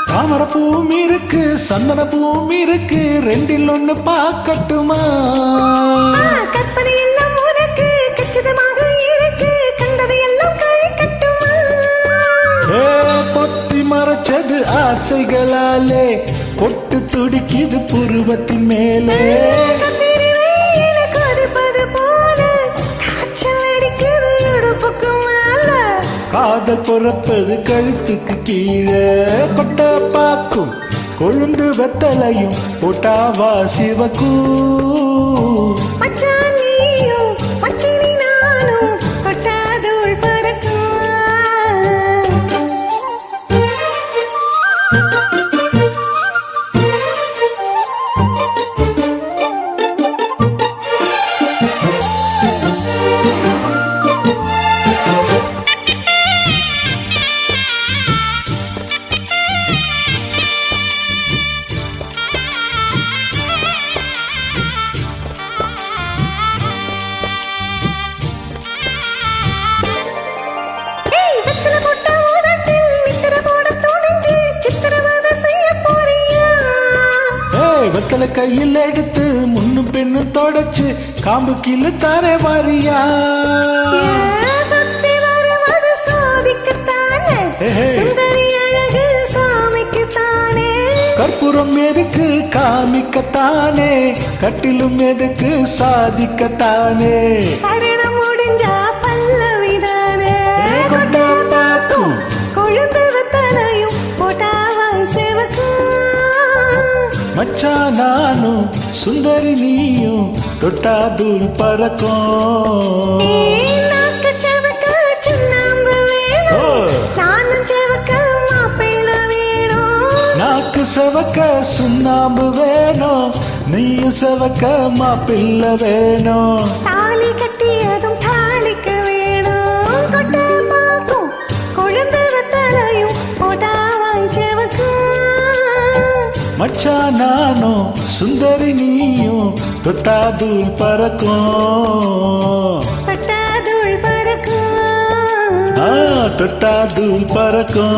தாமரப்பூம் இருக்கு சந்தனப்பூம் இருக்கு ரெண்டில் ஒண்ணு பார்க்கட்டுமா? கற்பனை எல்லாம் உனக்கு கச்சிதமாக இருக்கு கண்டதை எல்லாம் கழிக்கட்டுமா? பொத்தி மறைச்சது ஆசைகளாலே கொட்டு துடிக்குது புருவத்தின் மேலே காதல் பொறப்பது கழுத்துக்கு கீழே கொட்ட பாக்கும் கொழுந்து வெத்தலையும் போட்டாவா சிவக்கூ வெத்தலை கையில் எடுத்து முன்னும் பெண்ணும் தொடச்சு காம்பு கீழே தாரே வாரியா கற்பூரம் எதுக்கு காமிக்கத்தானே கட்டிலும் எதுக்கு சாதிக்கத்தானே சரணம் முடிஞ்சா பல்லவிதானே கொண்டா பாக்கும் கொழுந்து வெத்தலையும் போட்டாவாய் சேவக்கும் மச்சா நானும் சுந்தரி நீயும் தொட்டா தூள் பறக்கும் நாக்கு செவக்க சுண்ணாம்பு வேணும் நீயும் செவக்க மாப்பிள்ள வேணும் தாலி கட்டியதும் தாளிக்க வேணும் கொட்ட பாக்கும் கொழுந்து வெத்தலையும் போட்டாவாய் சேவக்கும் மச்சா நானும் சுந்தரி நீயும் தொட்டா தூள் பறக்கும் தொட்டா தூள் பறக்கும்